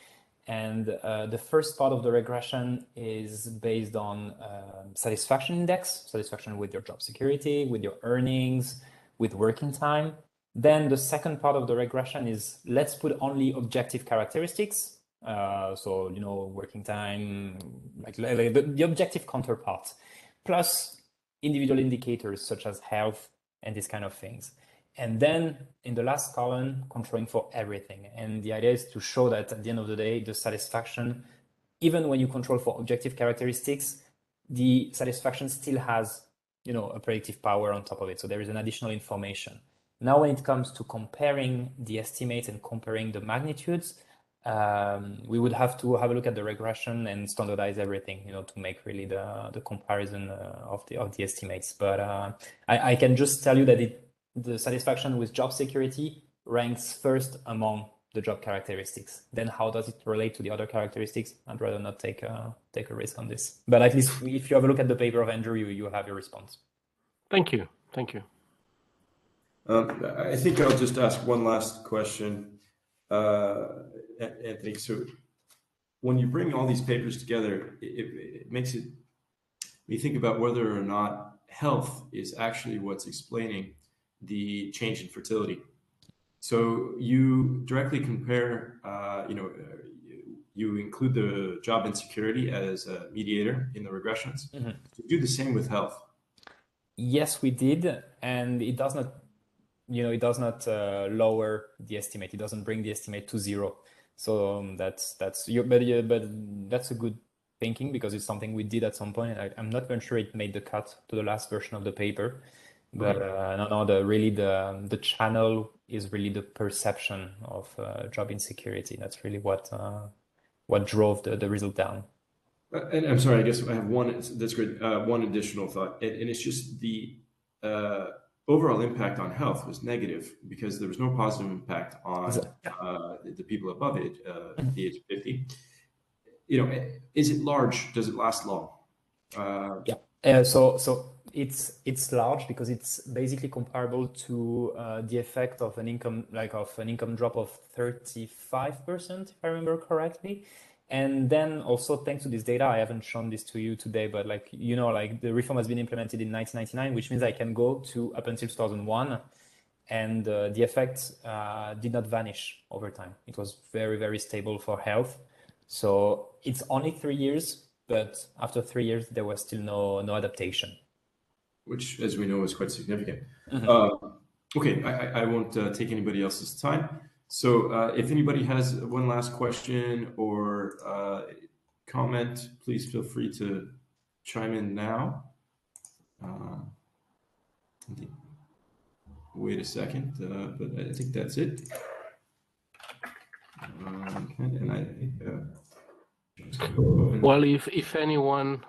And the first part of the regression is based on satisfaction index, satisfaction with your job security, with your earnings, with working time. Then the second part of the regression is let's put only objective characteristics. So, you know, working time, like the objective counterpart, plus individual indicators such as health and these kind of things. And then in the last column, controlling for everything. And the idea is to show that at the end of the day, the satisfaction, even when you control for objective characteristics, the satisfaction still has, you know, a predictive power on top of it. So there is an additional information. Now, when it comes to comparing the estimates and comparing the magnitudes, we would have to have a look at the regression and standardize everything, you know, to make really the comparison of the estimates. But I can just tell you that the satisfaction with job security ranks first among the job characteristics. Then how does it relate to the other characteristics? I'd rather not take a risk on this. But at least if you have a look at the paper of Andrew, you have your response. Thank you. Thank you. I think I'll just ask one last question, Anthony. So when you bring all these papers together, it makes it, when you think about whether or not health is actually what's explaining the change in fertility. So you directly compare, you include the job insecurity as a mediator in the regressions. Mm-hmm. You do the same with health. Yes, we did, and it does not, lower the estimate. It doesn't bring the estimate to zero. So that's a good thinking because it's something we did at some point. I'm not very sure it made the cut to the last version of the paper. But the channel is really the perception of job insecurity. That's really what drove the result down. And I'm sorry, I guess I have one. That's great. One additional thought, and it's just the overall impact on health was negative because there was no positive impact on the people above it, the age of 50. Is it large? Does it last long? So it's large because it's basically comparable to the effect of an income drop of 35%, if I remember correctly. And then also thanks to this data, I haven't shown this to you today, but the reform has been implemented in 1999, which means I can go to up until 2001, and the effect did not vanish over time. It was very, very stable for health. So it's only 3 years. But after 3 years, there was still no adaptation. Which, as we know, is quite significant. Mm-hmm. Okay, I won't take anybody else's time. So if anybody has one last question or comment, please feel free to chime in now. Wait a second, but I think that's it. Well, if anyone,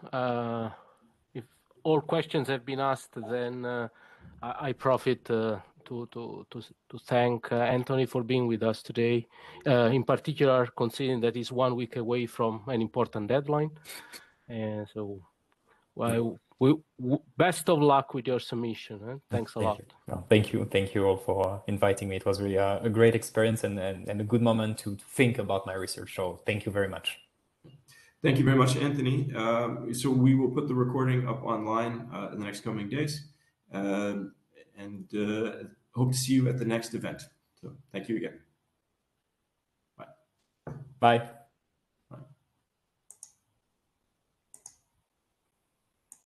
if all questions have been asked, then I profit to thank Anthony for being with us today. In particular, considering that he's 1 week away from an important deadline, and so, best of luck with your submission. Huh? Thanks a lot. Thank you all for inviting me. It was really a great experience and a good moment to think about my research. So thank you very much. Thank you very much, Anthony. So we will put the recording up online in the next coming days, and hope to see you at the next event. So thank you again. Bye. Bye.